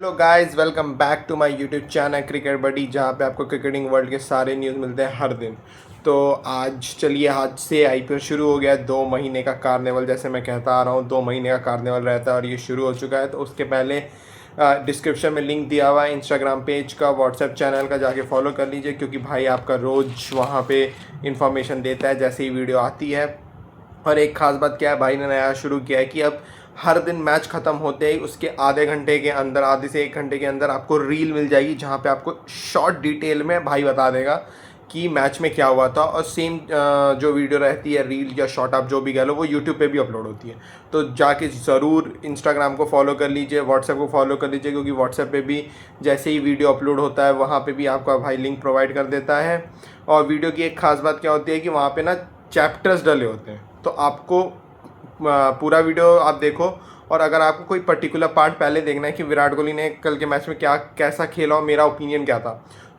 Hello guys, welcome back to my YouTube channel cricket buddy, जहाँ पे आपको cricketing world के सारे न्यूज़ मिलते हैं हर दिन। तो आज चलिए, आज से आईपीएल शुरू हो गया है। 2 महीने का कार्निवल, जैसे मैं कहता आ रहा हूँ, 2 महीने का कार्निवल रहता है और ये शुरू हो चुका है। तो उसके पहले डिस्क्रिप्शन में लिंक दिया हुआ है इंस्टाग्राम पेज का, व्हाट्सएप चैनल का, जाके फॉलो कर लीजिए, क्योंकि भाई आपका रोज़ वहाँ पे इंफॉर्मेशन देता है जैसे ही वीडियो आती है। और एक ख़ास बात क्या है, भाई ने नया शुरू किया है कि अब हर दिन मैच ख़त्म होते ही उसके आधे घंटे के अंदर, आधे से 1 घंटे के अंदर आपको रील मिल जाएगी, जहाँ पे आपको शॉर्ट डिटेल में भाई बता देगा कि मैच में क्या हुआ था। और सेम जो वीडियो रहती है, रील या शॉर्ट, आप जो भी कह लो, वो यूट्यूब पे भी अपलोड होती है। तो जाके ज़रूर इंस्टाग्राम को फॉलो कर लीजिए, व्हाट्सएप को फॉलो कर लीजिए, क्योंकि व्हाट्सएप पे भी जैसे ही वीडियो अपलोड होता है, वहाँ पे भी आपका भाई लिंक प्रोवाइड कर देता है। और वीडियो की एक ख़ास बात क्या होती है कि वहाँ पे ना चैप्टर्स डले होते हैं, तो आपको पूरा वीडियो आप देखो। और अगर आपको कोई पर्टिकुलर पार्ट पहले देखना है कि विराट कोहली ने कल के मैच में क्या कैसा खेला और मेरा ओपिनियन क्या था,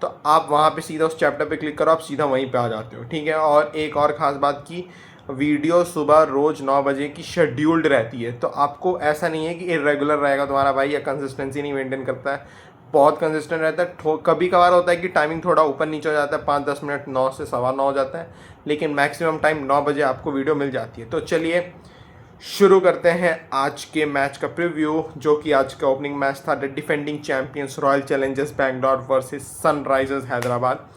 तो आप वहाँ पे सीधा उस चैप्टर पे क्लिक करो, आप सीधा वहीं पे आ जाते हो, ठीक है। और एक और ख़ास बात की, वीडियो सुबह रोज़ 9 बजे की शेड्यूल्ड रहती है, तो आपको ऐसा नहीं है कि इरेगुलर रहेगा तुम्हारा भाई या कंसिस्टेंसी नहीं मेंटेन करता है। बहुत कंसिस्टेंट रहता है। कभी कभार होता है कि टाइमिंग थोड़ा ऊपर नीचे हो जाता है, 5-10 मिनट 9 से 9:15 हो जाता है, लेकिन मैक्सिमम टाइम 9 बजे आपको वीडियो मिल जाती है। तो चलिए शुरू करते हैं आज के मैच का प्रीव्यू, जो कि आज का ओपनिंग मैच था, the defending champions royal Challengers Bangalore versus Sunrisers Hyderabad.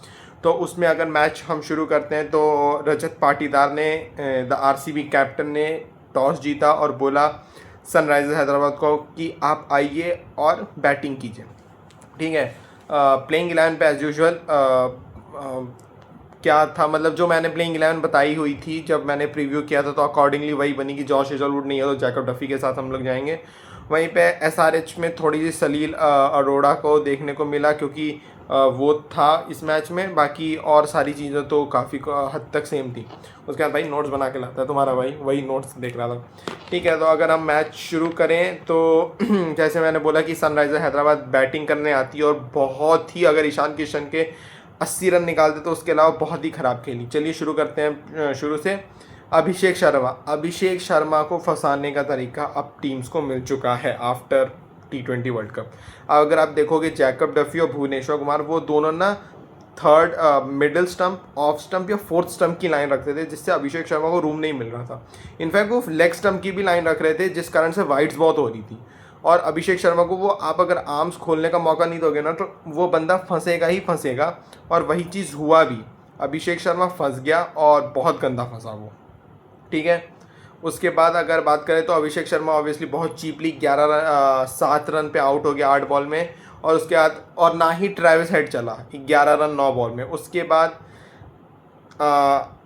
तो उसमें अगर मैच हम शुरू करते हैं तो रजत पाटीदार ने, द आरसीबी कैप्टन ने, टॉस जीता और बोला सनराइजर्स हैदराबाद को कि आप आइए और बैटिंग कीजिए, ठीक है। प्लेइंग 11 पे एज यूजुअल क्या था, मतलब जो मैंने प्लेइंग 11 बताई हुई थी जब मैंने प्रीव्यू किया था, तो अकॉर्डिंगली वही बनी कि जॉश हेजलवुड नहीं है तो जैकब डफी के साथ हम लोग जाएंगे। वहीं पे एसआरएच में थोड़ी सी सलील अरोड़ा को देखने को मिला, क्योंकि वो था इस मैच में। बाकी और सारी चीज़ें तो काफ़ी हद तक सेम थी। उसके बाद भाई नोट्स बना के लाता है तुम्हारा भाई, वही नोट्स देख रहा था, ठीक है। तो अगर हम मैच शुरू करें तो जैसे मैंने बोला कि सनराइजर हैदराबाद बैटिंग करने आती है, और बहुत ही, अगर ईशान किशन के 80 रन निकालते तो उसके अलावा बहुत ही ख़राब खेली। चलिए शुरू करते हैं शुरू से। अभिषेक शर्मा को फंसाने का तरीका अब टीम्स को मिल चुका है आफ्टर T20 वर्ल्ड कप। अगर आप देखोगे, जैकब डफी और भुवनेश्वर कुमार, वो दोनों ना third, middle stump, off stump या फोर्थ स्टंप की लाइन रखते थे, जिससे अभिषेक शर्मा को रूम नहीं मिल रहा था। इनफैक्ट वो लेग स्टंप की भी लाइन रख रहे थे, जिस कारण से वाइड्स बहुत हो रही थी। और अभिषेक शर्मा को वो, आप अगर आर्म्स खोलने का मौका नहीं दोगे ना, तो वो बंदा फंसेगा ही फंसेगा। और वही चीज़ हुआ भी, अभिषेक शर्मा फंस गया और बहुत गंदा फंसा वो, ठीक है। उसके बाद अगर बात करें तो अभिषेक शर्मा ऑब्वियसली बहुत चीपली 7 रन पे आउट हो गया 8 बॉल में। और उसके बाद, और ना ही ट्रेविस हेड चला 11 रन 9 बॉल में। उसके बाद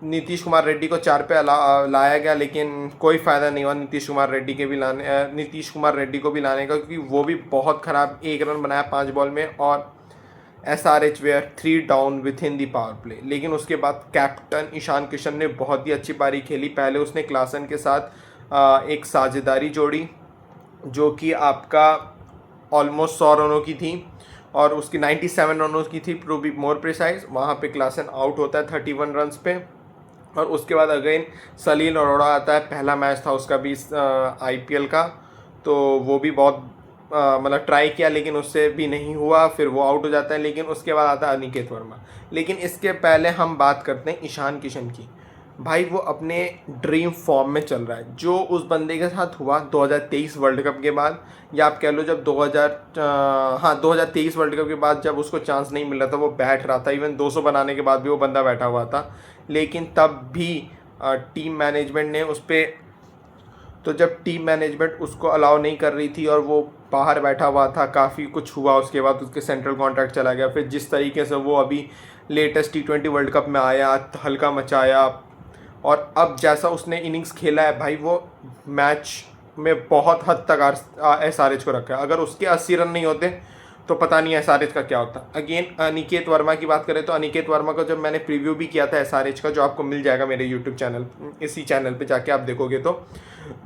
नीतीश कुमार रेड्डी को 4 पे लाया गया, लेकिन कोई फ़ायदा नहीं हुआ नीतीश कुमार रेड्डी को भी लाने का, क्योंकि वो भी बहुत ख़राब 1 रन बनाया 5 बॉल में। और SRH were 3 down with in the power play. लेकिन उसके बाद कैप्टन ईशान किशन ने बहुत ही अच्छी पारी खेली। पहले उसने क्लासन के साथ एक साझेदारी जोड़ी, जो कि आपका ऑलमोस्ट 100 रनों की थी, और उसकी 97 रनों की थी, टू बी मोर प्रिसाइज। वहाँ पे क्लासन आउट होता है 31 रन्स पे। और उसके बाद अगेन सलील अरोड़ा आता है। पहला मैच था उसका भी IPL का, तो वो भी बहुत मतलब ट्राई किया, लेकिन उससे भी नहीं हुआ, फिर वो आउट हो जाता है। लेकिन उसके बाद आता है अनिकेत वर्मा। लेकिन इसके पहले हम बात करते हैं ईशान किशन की। भाई वो अपने ड्रीम फॉर्म में चल रहा है। जो उस बंदे के साथ हुआ 2023 वर्ल्ड कप के बाद, या आप कह लो जब 2023 वर्ल्ड कप के बाद, जब उसको चांस नहीं मिल रहा था, वो बैठ रहा था। इवन 200 बनाने के बाद भी वो बंदा बैठा हुआ था। लेकिन तब भी टीम मैनेजमेंट ने उस पर, तो जब टीम मैनेजमेंट उसको अलाउ नहीं कर रही थी और वो बाहर बैठा हुआ था, काफ़ी कुछ हुआ। उसके बाद उसके सेंट्रल कॉन्ट्रैक्ट चला गया। फिर जिस तरीके से वो अभी लेटेस्ट T20 वर्ल्ड कप में आया, हल्का मचाया, और अब जैसा उसने इनिंग्स खेला है भाई, वो मैच में बहुत हद तक SRH को रखा है। अगर उसके 80 रन नहीं होते तो पता नहीं SRH का क्या होता। अगेन अनिकेत वर्मा की बात करें तो अनिकेत वर्मा को जब मैंने प्रीव्यू भी किया था SRH का, जो आपको मिल जाएगा मेरे यूट्यूब चैनल, इसी चैनल पे जाके आप देखोगे, तो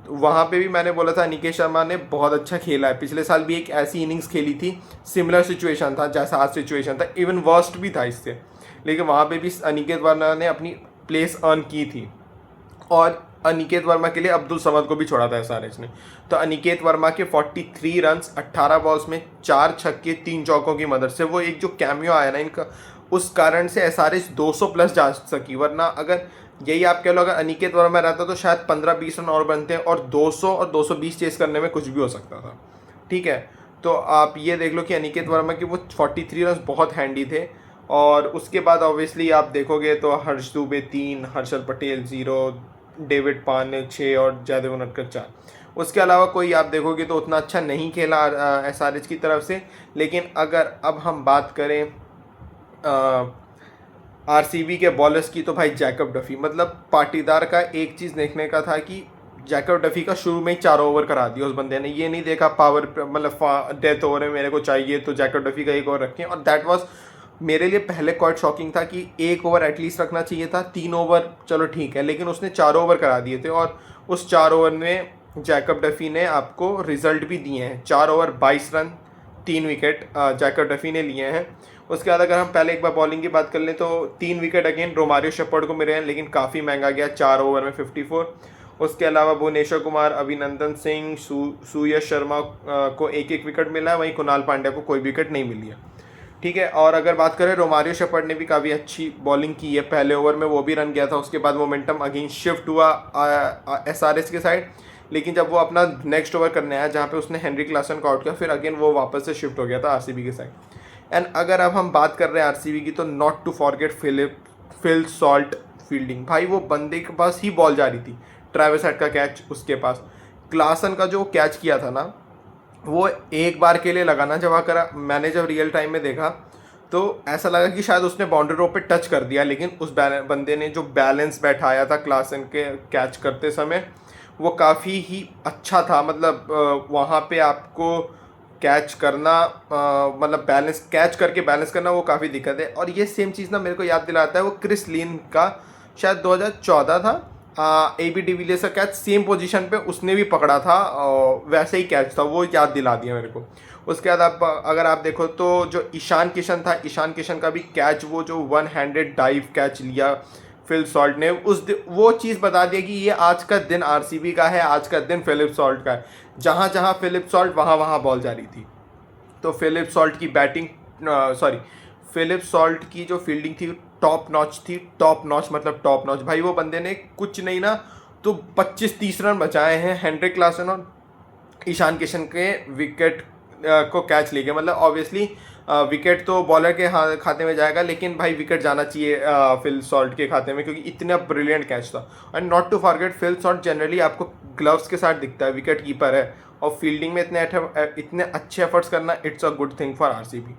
वहाँ पे भी मैंने बोला था अनिकेत शर्मा ने बहुत अच्छा खेला है। पिछले साल भी एक ऐसी इनिंग्स खेली थी, सिमिलर सिचुएशन था जैसा आज सिचुएशन था, इवन वर्स्ट भी था इससे, लेकिन वहाँ पे भी अनिकेत वर्मा ने अपनी प्लेस अर्न की थी। और अनिकेत वर्मा के लिए अब्दुल समद को भी छोड़ा था एसआरएच ने। तो अनिकेत वर्मा के 43 रन्स 18 बॉल्स में 4 छक्के 3 चौकों की मदद से, वो एक जो कैमियो आया ना इनका, उस कारण से एसआरएच 200 प्लस जा सकी। वरना अगर यही आप कह लो अगर अनिकेत वर्मा रहता तो शायद 15-20 रन और बनते हैं और 200 और 220 चेस करने में कुछ भी हो सकता था। ठीक है, तो आप ये देख लो कि अनिकेत वर्मा की वो 43 रन बहुत हैंडी थे। और उसके बाद ऑब्वियसली आप देखोगे तो हर्ष दुबे 3, हर्षल पटेल 0, डेविड पान 6 और जयदेव उनटकर 4। उसके अलावा कोई आप देखोगे तो उतना अच्छा नहीं खेला एसआरएच की तरफ से। लेकिन अगर अब हम बात करें आरसीबी के बॉलर्स की, तो भाई जैकब डफी, मतलब पाटीदार का एक चीज़ देखने का था कि जैकब डफी का शुरू में ही 4 ओवर करा दिया उस बंदे ने। ये नहीं देखा पावर मतलब डेथ ओवर है मेरे को चाहिए तो जैकब डफी का 1 ओवर रखें। और दैट वाज मेरे लिए पहले क्वाइट शॉकिंग था कि 1 ओवर एटलीस्ट रखना चाहिए था। 3 ओवर चलो ठीक है, लेकिन उसने 4 ओवर करा दिए थे और उस 4 ओवर में जैकब डफी ने आपको रिजल्ट भी दिए हैं। 4 over 22 run 3 wicket Jacob Duffy ने लिए हैं। उसके बाद अगर हम पहले एक बार बॉलिंग की बात कर लें तो 3 विकेट अगेन रोमारियो शेपर्ड को मिले हैं, लेकिन काफ़ी महंगा गया 4 ओवर में 54। उसके अलावा भुवनेश्वर कुमार, अभिनंदन सिंह, सूयश शर्मा को 1-1 विकेट मिला है, वहीं कुणाल पांड्या को कोई विकेट नहीं मिली है। ठीक है, और अगर बात करें रोमारियो शेपर्ड ने भी काफ़ी अच्छी बॉलिंग की है। पहले ओवर में वो भी रन गया था, उसके बाद मोमेंटम अगेन शिफ्ट हुआ एसआरएच के साइड। लेकिन जब वो अपना नेक्स्ट ओवर करने आया जहाँ पे उसने हेनरी क्लासन को आउट किया, फिर अगेन वो वापस से शिफ्ट हो गया था आरसीबी के साइड। एंड अगर अब हम बात कर रहे हैं आरसीबी की, तो not to forget Phil Salt fielding. भाई वो बंदे के पास ही बॉल जा रही थी, ट्रेविस हेड का कैच उसके पास, क्लासन का जो कैच किया था ना वो एक बार के लिए लगाना जब करा। मैंने जब रियल टाइम में देखा तो ऐसा लगा कि शायद उसने बाउंड्री रो पे टच कर दिया, लेकिन उस बंदे ने जो बैलेंस बैठाया था क्लासन के कैच करते समय वो काफ़ी ही अच्छा था। मतलब वहाँ पे आपको कैच करना मतलब बैलेंस कैच करके बैलेंस करना वो काफ़ी दिक्कत है। और ये सेम चीज़ ना मेरे को याद दिलाता है वो क्रिस लीन का शायद 2014 था AB डिविलियर्स का कैच, सेम पोजीशन पे उसने भी पकड़ा था, वैसे ही कैच था, वो याद दिला दिया मेरे को। उसके बाद आप अगर आप देखो तो जो ईशान किशन था, ईशान किशन का भी कैच, वो जो 1 हैंडेड डाइव कैच लिया फिल सॉल्ट ने, वो चीज़ बता दिया कि ये आज का दिन आरसीबी का है, आज का दिन फिलिप सॉल्ट का है। जहाँ जहाँ फिलिप सॉल्ट वहाँ वहाँ बॉल जा रही थी। तो फिलिप सॉल्ट की बैटिंग फिलिप सॉल्ट की जो फील्डिंग थी टॉप नॉच थी, टॉप नॉच मतलब टॉप नॉच। भाई वो बंदे ने कुछ नहीं ना तो 25-30 रन बचाए हैं हेनरी क्लासन और ईशान किशन के विकेट को कैच लेके। मतलब ऑब्वियसली विकेट तो बॉलर के खाते में जाएगा, लेकिन भाई विकेट जाना चाहिए फिल सॉल्ट के खाते में, क्योंकि इतना ब्रिलियंट कैच था। And not to forget Phil Salt generally आपको ग्लव्स के साथ दिखता है, विकेट कीपर है, और फील्डिंग में इतने अच्छे एफर्ट्स करना it's a good thing for RCB.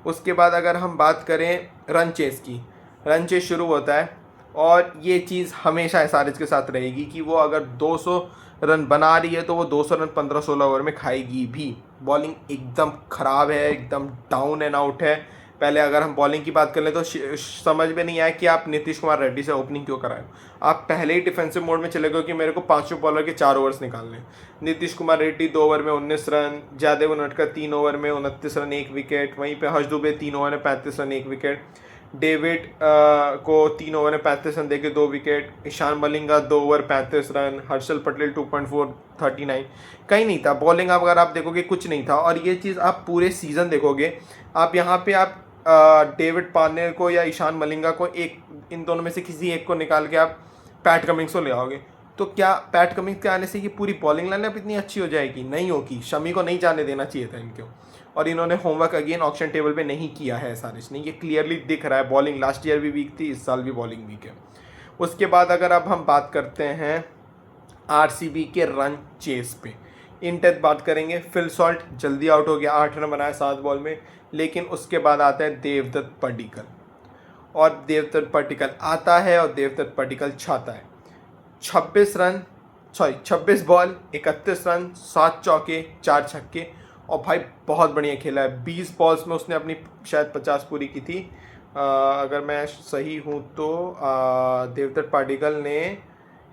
उसके बाद अगर हम बात करें रन चेस की, रन चेस शुरू होता है और ये चीज़ हमेशा एसआरएच के साथ रहेगी कि वो अगर 200 रन बना रही है तो वो 200 रन 15-16 ओवर में खाएगी भी। बॉलिंग एकदम ख़राब है, एकदम डाउन एंड आउट है। पहले अगर हम बॉलिंग की बात कर लें तो समझ में नहीं आया कि आप नीतीश कुमार रेड्डी से ओपनिंग क्यों कराएं। आप पहले ही डिफेंसिव मोड में चले गए कि मेरे को 5 बॉलर के 4 ओवर्स निकालने। नीतीश कुमार रेड्डी 2 ओवर में 19 रन, जयदेव उनटकर 3 ओवर में 29 रन 1 विकेट, वहीं पे हर्ष दुबे 3 ओवर में 35 रन 1 विकेट, डेविड को 3 ओवर में 35 रन देके 2 wicket, Ishan Malinga 2 over 35 run, Harshal Patel 2.4 39। कहीं नहीं था बॉलिंग, अगर आप देखोगे कुछ नहीं था। और ये चीज़ आप पूरे सीज़न देखोगे, आप यहाँ पे आप डेविड पार्नेर को या ईशान मलिंगा को इन दोनों में से किसी एक को निकाल के आप पैट कमिंग्स को ले आओगे, तो क्या पैट कमिंग्स के आने से ये पूरी बॉलिंग लाइनअप इतनी अच्छी हो जाएगी? नहीं होगी। शमी को नहीं जाने देना चाहिए था इनको, और इन्होंने होमवर्क अगेन ऑक्शन टेबल पे नहीं किया है एसआरएच ने, ये क्लियरली दिख रहा है। बॉलिंग लास्ट ईयर भी वीक थी, इस साल भी बॉलिंग वीक है। उसके बाद अगर अब हम बात करते हैं आरसीबी के रन चेस पे, इन डेप्थ बात करेंगे। फिल सॉल्ट जल्दी आउट हो गया, 8 रन बनाए 7 बॉल में। लेकिन उसके बाद आता है देवदत्त पडिक्कल, और देवदत्त पडिक्कल आता है और देवदत्त पडिक्कल छाता है। 26 बॉल 31 रन 7 चौके 4 छक्के, और भाई बहुत बढ़िया खेला है। 20 बॉल्स में उसने अपनी शायद 50 पूरी की थी, अगर मैं सही हूँ तो। देवदत्त पडिक्कल ने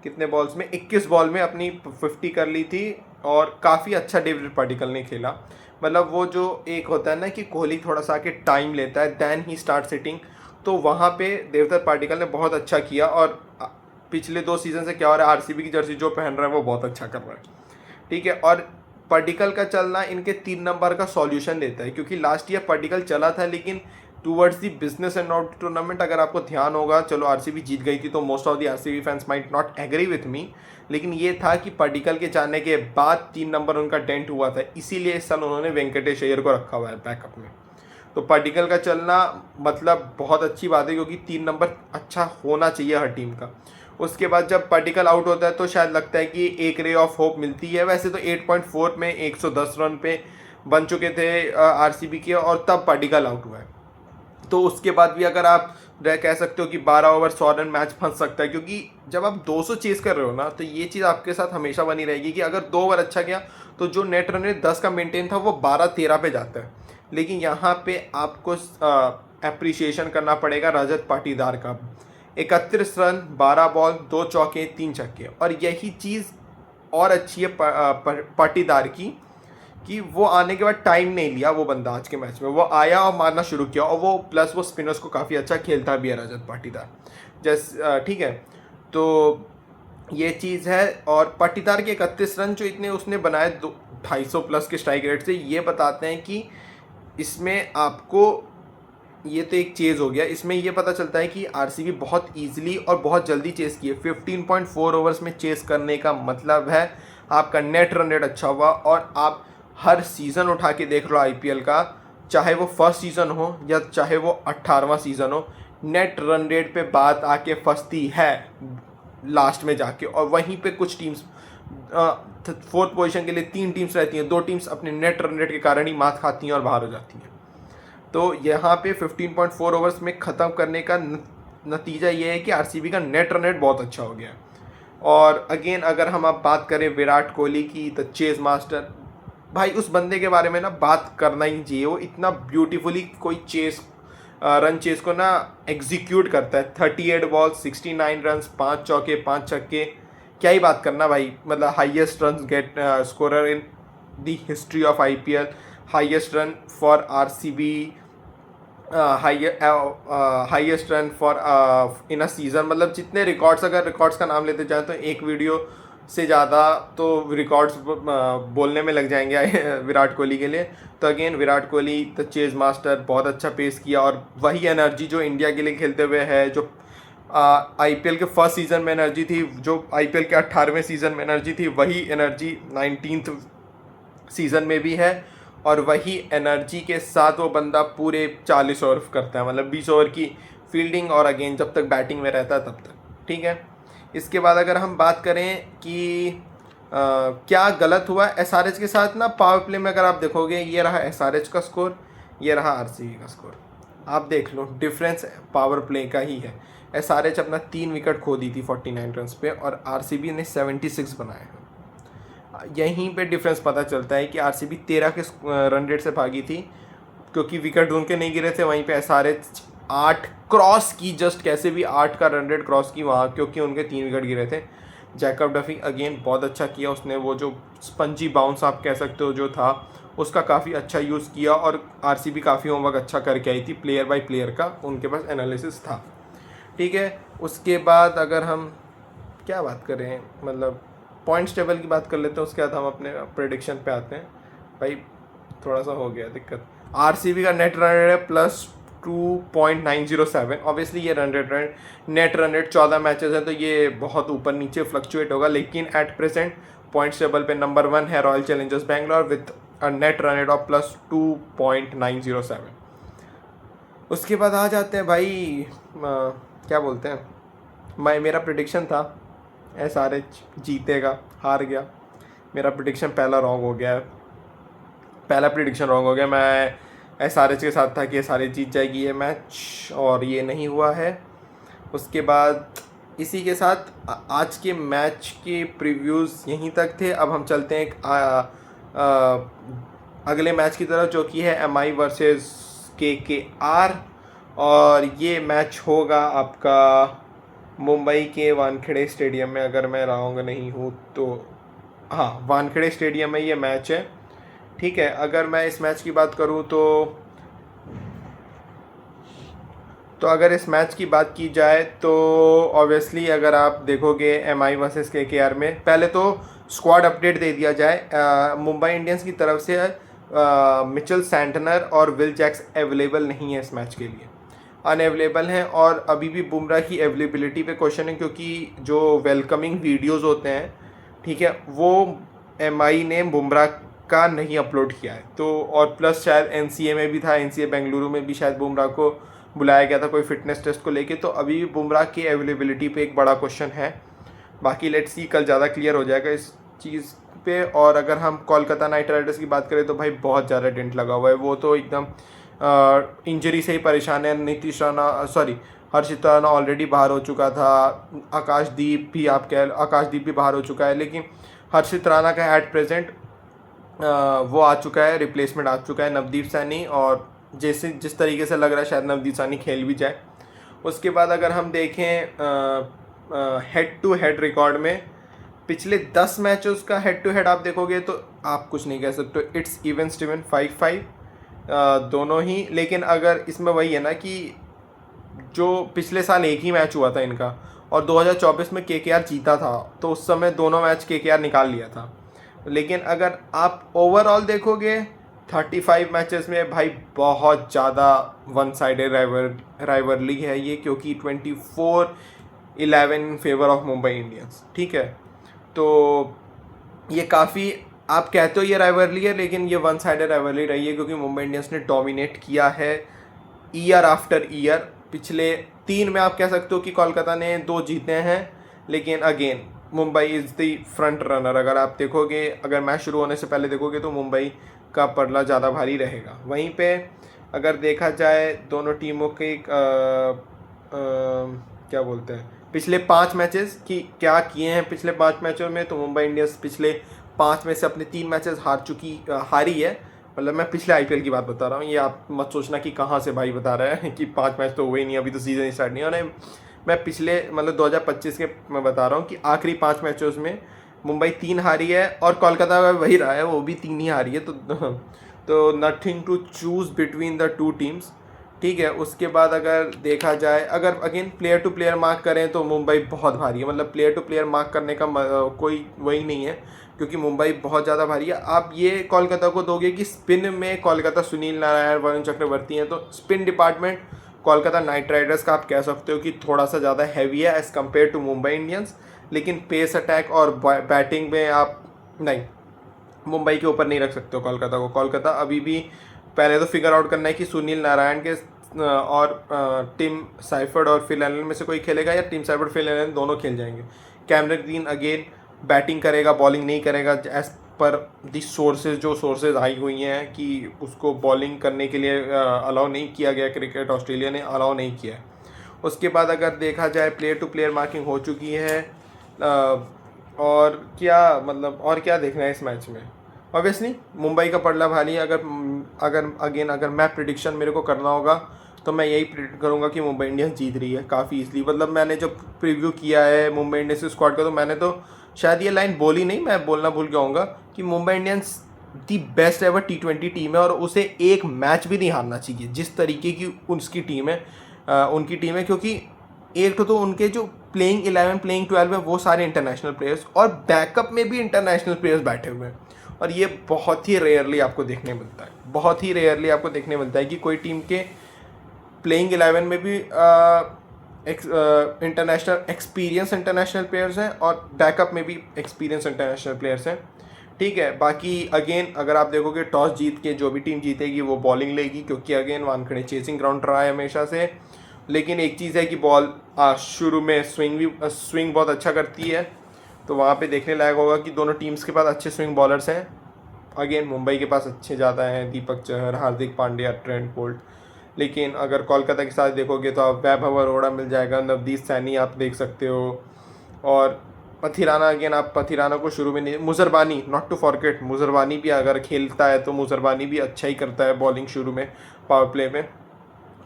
कितने बॉल्स में, 21 बॉल में अपनी 50 कर ली थी, और काफ़ी अच्छा देवदत्त पडिक्कल ने खेला। मतलब वो जो एक होता है ना कि कोहली थोड़ा सा आके टाइम लेता है देन ही स्टार्ट सिटिंग, तो वहाँ पे देवदत्त पडिक्कल ने बहुत अच्छा किया। और पिछले 2 सीज़न से क्या हो रहा है, आरसीबी की जर्सी जो पहन रहा है वो बहुत अच्छा कर रहा है, ठीक है। और पर्टिकल का चलना इनके 3 नंबर का सॉल्यूशन देता है, क्योंकि लास्ट ईयर पर्टिकल चला था लेकिन towards the business and not tournament, अगर आपको ध्यान होगा, चलो आरसीबी जीत गई थी तो most of the RCB fans might not agree with me, लेकिन ये था कि पर्टिकल के जाने के बाद 3 नंबर उनका डेंट हुआ था, इसीलिए इस साल उन्होंने वेंकटेश अय्यर को रखा हुआ है बैकअप में। तो पर्टिकल का चलना मतलब बहुत अच्छी बात है, क्योंकि 3 नंबर अच्छा होना चाहिए हर टीम का। उसके बाद जब पर्टिकल आउट होता है तो शायद लगता है कि एक रे ऑफ होप मिलती है। वैसे तो 8.4 में 110 रन पे बन चुके थे आरसीबी के, और तब पर्टिकल आउट हुआ है। तो उसके बाद भी अगर आप कह सकते हो कि 12 ओवर 100 रन मैच फंस सकता है, क्योंकि जब आप 200 चेस कर रहे हो ना, तो ये चीज़ आपके साथ हमेशा बनी रहेगी कि अगर 2 ओवर अच्छा गया तो जो नेट रन रेट 10 का मेंटेन था वो 12-13 पे जाता है। लेकिन यहाँ पे आपको अप्रिसिएशन करना पड़ेगा रजत पाटीदार का। 31 रन, 12 बॉल, 2 चौके, 3 छक्के, और यही चीज़ और अच्छी है पाटीदार की, कि वो आने के बाद टाइम नहीं लिया वो बंदा आज के मैच में, वो आया और मारना शुरू किया, और वो प्लस वो स्पिनर्स को काफ़ी अच्छा खेलता भी है रजत पाटीदार ठीक है। तो ये चीज़ है। और पाटीदार के 31 रन जो इतने उसने बनाए 250 प्लस के स्ट्राइक रेट से, ये बताते हैं कि इसमें आपको, ये तो एक चेज़ हो गया, इसमें ये पता चलता है कि आरसीबी बहुत ईजिली और बहुत जल्दी चेस की है। 15.4 ओवर्स में चेस करने का मतलब है आपका नेट रन रेट अच्छा हुआ। और आप हर सीज़न उठा के देख लो आईपीएल का, चाहे वो फर्स्ट सीज़न हो या चाहे वो 18वां सीज़न हो, नेट रन रेट पे बात आके फंसती है लास्ट में जाके। और वहीं पे कुछ टीम्स 4th पोजीशन के लिए 3 टीम्स रहती हैं, 2 टीम्स अपने नेट रन रेट के कारण ही मात खाती हैं और बाहर हो जाती हैं। तो यहाँ पे 15.4 ओवर्स में ख़त्म करने का नतीजा ये है कि आरसीबी का नेट रन रेट बहुत अच्छा हो गया है। और अगेन अगर हम अब बात करें विराट कोहली की, द चेज मास्टर, भाई उस बंदे के बारे में ना बात करना ही चाहिए। वो इतना ब्यूटीफुली कोई रन चेस को ना एग्जीक्यूट करता है। 38 बॉल, 69 रन, 5 चौके, 5 छक्के, क्या ही बात करना भाई। मतलब highest run get scorer in the history of IPL, highest run for RCB, highest run for in a season. मतलब जितने रिकॉर्ड्स, अगर रिकॉर्ड्स का नाम लेते जाए तो एक वीडियो से ज़्यादा तो रिकॉर्ड्स बोलने में लग जाएंगे विराट कोहली के लिए। तो again Virat Kohli the chase master बहुत अच्छा पेश किया, और वही एनर्जी जो इंडिया के लिए खेलते हुए है, जो आईपीएल के फर्स्ट सीज़न में एनर्जी थी, जो आईपीएल के 18वें सीज़न में एनर्जी थी, वही एनर्जी 19th सीज़न में भी है। और वही एनर्जी के साथ वो बंदा पूरे 40 ओवर करता है, मतलब 20 ओवर की फील्डिंग, और अगेन जब तक बैटिंग में रहता है तब तक, ठीक है। इसके बाद अगर हम बात करें कि क्या गलत हुआ एसआरएच के साथ ना, पावर प्ले में अगर आप देखोगे, ये रहा एसआरएच का स्कोर, ये रहा आरसीबी का स्कोर, आप देख लो डिफरेंस पावर प्ले का ही है। एसआरएच अपना 3 विकेट खो दी थी 49 रन पे, और आरसीबी ने 76 बनाए हैं। यहीं पे डिफरेंस पता चलता है कि आरसीबी 13 के रन रेट से भागी थी, क्योंकि विकेट उनके नहीं गिरे थे। वहीं पे एसआरएच 8 क्रॉस की, जस्ट कैसे भी 8 का रन रेट क्रॉस की वहाँ, क्योंकि उनके 3 विकेट गिरे थे। जैकब डफी अगेन बहुत अच्छा किया, उसने वो जो स्पंजी बाउंस आप कह सकते हो जो था, उसका काफ़ी अच्छा यूज़ किया, और आरसीबी काफ़ी होमवर्क अच्छा करके आई थी, प्लेयर बाय प्लेयर का उनके पास एनालिसिस था, ठीक है। उसके बाद अगर हम क्या बात करें, मतलब पॉइंट्स टेबल की बात कर लेते हैं, उसके बाद हम अपने प्रेडिक्शन पे आते हैं। भाई थोड़ा सा हो गया दिक्कत। आरसीबी का नेट रन रेट है +2.907। ऑब्वियसली ये नेट रन रेट 14 मैचेस है, तो ये बहुत ऊपर नीचे फ्लक्चुएट होगा, लेकिन एट प्रेजेंट पॉइंट्स टेबल पे नंबर 1 है royal Challengers Bangalore with a net run rate of +2.907। उसके बाद आ जाते हैं भाई, क्या बोलते हैं, मेरा प्रेडिक्शन था एसआरएच जीतेगा, हार गया। मेरा प्रेडिक्शन पहला रॉन्ग हो गया, पहला प्रेडिक्शन रॉन्ग हो गया। मैं एसआरएच के साथ था कि एसआरएच जीत जाएगी ये मैच, और ये नहीं हुआ है। उसके बाद इसी के साथ आज के मैच के प्रीव्यूज़ यहीं तक थे। अब हम चलते हैं अगले मैच की तरफ, जो कि है एमआई वर्सेस केकेआर, और ये मैच होगा आपका मुंबई के वानखेड़े स्टेडियम में, अगर मैं रॉन्ग नहीं हूँ तो। हाँ, वानखेड़े स्टेडियम में ये मैच है, ठीक है। अगर मैं इस मैच की बात करूँ तो तो अगर इस मैच की बात की जाए तो ऑब्वियसली अगर आप देखोगे एमआई वर्सेस केकेआर में, पहले तो स्क्वाड अपडेट दे दिया जाए। मुंबई इंडियंस की तरफ से मिचेल सैंटनर और विल जैक्स अवेलेबल नहीं है इस मैच के लिए, अनअवेलेबल हैं। और अभी भी बुमराह की अवेलेबिलिटी पे क्वेश्चन है, क्योंकि जो वेलकमिंग वीडियोस होते हैं, ठीक है, वो एमआई ने बुमराह का नहीं अपलोड किया है। तो और प्लस शायद एनसीए में भी था, एनसीए बेंगलुरु में भी शायद बुमराह को बुलाया गया था कोई फिटनेस टेस्ट को लेके। तो अभी भी बुमराह की अवेलेबिलिटी पे एक बड़ा क्वेश्चन है। बाकी लेट्स सी, कल ज़्यादा क्लियर हो जाएगा इस चीज़ पे। और अगर हम कोलकाता नाइट राइडर्स की बात करें तो भाई बहुत ज़्यादा डेंट लगा हुआ है, वो तो एकदम इंजरी से ही परेशान है। नीतीश राणा, सॉरी, हर्षित राणा ऑलरेडी बाहर हो चुका था, आकाशदीप भी आकाशदीप भी बाहर हो चुका है, लेकिन हर्षित राणा का एट प्रेजेंट वो आ चुका है, रिप्लेसमेंट आ चुका है नवदीप सैनी। और जैसे जिस तरीके से लग रहा है शायद नवदीप सैनी खेल भी जाए। उसके बाद अगर हम देखें हेड टू हेड रिकॉर्ड में, पिछले 10 मैचेस का हेड टू हेड आप देखोगे तो आप कुछ नहीं कह सकते, इट्स इवन स्टीवन 5-5 दोनों ही। लेकिन अगर इसमें वही है ना कि जो पिछले साल एक ही मैच हुआ था इनका, और 2024 में केकेआर जीता था, तो उस समय दोनों मैच केकेआर निकाल लिया था। लेकिन अगर आप ओवरऑल देखोगे 35 मैचेस में भाई बहुत ज़्यादा वन साइडेड राइवरली है ये, क्योंकि 24-11 in favour of Mumbai Indians, ठीक है। तो ये काफ़ी, आप कहते हो ये राइवरली है, लेकिन ये वन साइडेड राइवरली रही है, क्योंकि मुंबई इंडियंस ने डोमिनेट किया है ईयर आफ्टर ईयर। पिछले 3 में आप कह सकते हो कि कोलकाता ने 2 जीते हैं, लेकिन again Mumbai is the front runner. अगर आप देखोगे, अगर मैच शुरू होने से पहले देखोगे तो मुंबई का पलड़ा ज़्यादा भारी रहेगा। वहीं पे अगर देखा जाए दोनों टीमों के क्या बोलते हैं, पिछले 5 मैचेस की क्या किए हैं पिछले 5 मैचों में, तो मुंबई इंडियंस पिछले 5 में से अपने 3 मैचेस हारी है। मतलब मैं पिछले आईपीएल की बात बता रहा हूँ, ये आप मत सोचना कि कहाँ से भाई बता रहा है कि 5 मैच तो हुए ही नहीं, अभी तो सीज़न स्टार्ट नहीं होने। मैं पिछले मतलब 2025 के मैं बता रहा हूँ कि आखिरी 5 मैचों में मुंबई 3 हारी है, और कोलकाता का वही रहा है, वो भी 3 ही हारी है। तो nothing to choose between the two teams, ठीक है। उसके बाद अगर देखा जाए, अगर again player to player mark करें तो मुंबई बहुत भारी है। मतलब प्लेयर टू प्लेयर मार्क करने का कोई वही नहीं है, क्योंकि मुंबई बहुत ज़्यादा भारी है। आप ये कोलकाता को दोगे कि स्पिन में कोलकाता सुनील नारायण, वरुण चक्रवर्ती हैं, तो spin department Kolkata night Riders का आप कह सकते हो कि थोड़ा सा ज़्यादा हैवी है as compare to Mumbai Indians. लेकिन पेस अटैक और बैटिंग में आप नहीं, मुंबई के ऊपर नहीं रख सकते हो कोलकाता को। कोलकाता अभी भी पहले तो फिगर आउट करना है कि सुनील नारायण के और टिम साइफर्ड और फिल एलन में से कोई खेलेगा, या टिम साइफर्ड फिल एलन दोनों खेल जाएंगे। कैमरन ग्रीन अगेन बैटिंग करेगा, बॉलिंग नहीं करेगा, एज पर दी सोर्सेज, जो सोर्सेज आई हुई हैं कि उसको बॉलिंग करने के लिए अलाउ नहीं किया गया, क्रिकेट ऑस्ट्रेलिया ने अलाउ नहीं किया। उसके बाद अगर देखा जाए प्लेयर टू प्लेयर मार्किंग हो चुकी है। और क्या मतलब, और क्या देखना है इस मैच में, ऑब्वियसली मुंबई का पलड़ा भारी। अगर मैं प्रिडिक्शन मेरे को करना होगा तो मैं यही प्रिडिक्ट करूंगा कि मुंबई इंडियंस जीत रही है काफ़ी ईजली। मतलब मैंने जब प्रीव्यू किया है मुंबई इंडियंस के स्क्वाड का, तो मैंने तो शायद ये लाइन बोली नहीं, मैं बोलना भूल गया हूँगा कि Mumbai Indians the best ever T20 team है, और उसे एक मैच भी नहीं हारना चाहिए जिस तरीके की उनकी टीम है। क्योंकि एक तो उनके जो प्लेइंग 11 प्लेइंग 12 है वो सारे इंटरनेशनल प्लेयर्स, और बैकअप में भी इंटरनेशनल प्लेयर्स बैठे हुए हैं। और ये बहुत ही रेयरली आपको देखने मिलता है, बहुत ही रेयरली आपको देखने मिलता है कि कोई टीम के प्लेइंग 11 में भी इंटरनेशनल इंटरनेशनल प्लेयर्स हैं, और बैकअप में भी एक्सपीरियंस इंटरनेशनल प्लेयर्स हैं, ठीक है। बाकी अगेन अगर आप देखोगे टॉस जीत के जो भी टीम जीतेगी वो बॉलिंग लेगी, क्योंकि अगेन वानखेड़े चेसिंग ग्राउंड रहा है हमेशा से। लेकिन एक चीज़ है कि बॉल शुरू में स्विंग बहुत अच्छा करती है, तो वहाँ पे देखने लायक होगा कि दोनों टीम्स के पास अच्छे स्विंग बॉलर्स हैं। अगेन मुंबई के पास अच्छे ज़्यादा हैं, दीपक चहर, हार्दिक पांड्या, ट्रेंट बोल्ट। लेकिन अगर कोलकाता के साथ देखोगे तो आप वैभव अरोड़ा मिल जाएगा, नवदीप सैनी आप देख सकते हो, और पथिराना, अगेन आप पथिराना को शुरू में नहीं, Muzarabani, not to forget, Muzarabani भी अगर खेलता है तो मुजरबानी भी अच्छा ही करता है बॉलिंग शुरू में पावर प्ले में।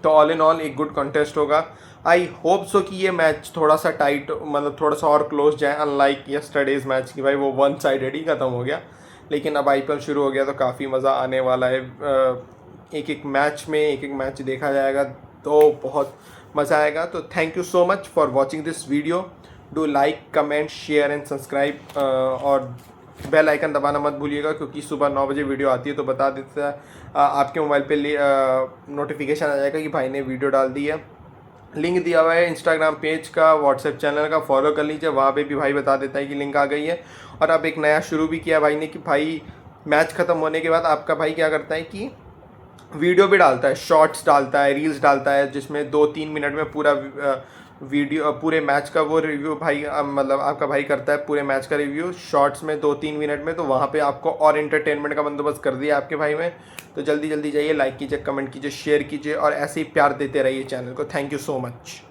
तो ऑल इन ऑल एक गुड कॉन्टेस्ट होगा। आई होप सो कि ये मैच थोड़ा सा टाइट, मतलब थोड़ा सा और क्लोज जाए, अनलाइक यस्टरडेज मैच की भाई वो वन साइडेड ही ख़त्म हो गया। लेकिन अब आईपीएल शुरू हो गया तो काफ़ी मज़ा आने वाला है। एक एक मैच देखा जाएगा तो बहुत मज़ा आएगा। तो thank you so much for watching this video. Do like, comment, share and subscribe, और बेल आइकन दबाना मत भूलिएगा, क्योंकि सुबह 9 बजे वीडियो आती है तो बता देता है आपके मोबाइल पे नोटिफिकेशन आ जाएगा कि भाई ने वीडियो डाल दी है। लिंक दिया हुआ है इंस्टाग्राम पेज का, व्हाट्सएप चैनल का, फॉलो कर लीजिए, वहाँ पे भी भाई बता देता है कि लिंक आ गई है। और अब एक नया शुरू भी किया भाई ने कि भाई मैच ख़त्म होने के बाद आपका भाई क्या करता है कि वीडियो भी डालता है, शॉर्ट्स डालता है, रील्स डालता है, जिसमें 2-3 मिनट में पूरा वीडियो, पूरे मैच का वो रिव्यू भाई मतलब आपका भाई करता है पूरे मैच का रिव्यू शॉर्ट्स में 2-3 मिनट में। तो वहाँ पे आपको और एंटरटेनमेंट का बंदोबस्त कर दिया आपके भाई में। तो जल्दी जल्दी जाइए, लाइक कीजिए, कमेंट कीजिए, शेयर कीजिए और ऐसे ही प्यार देते रहिए चैनल को। Thank you so much.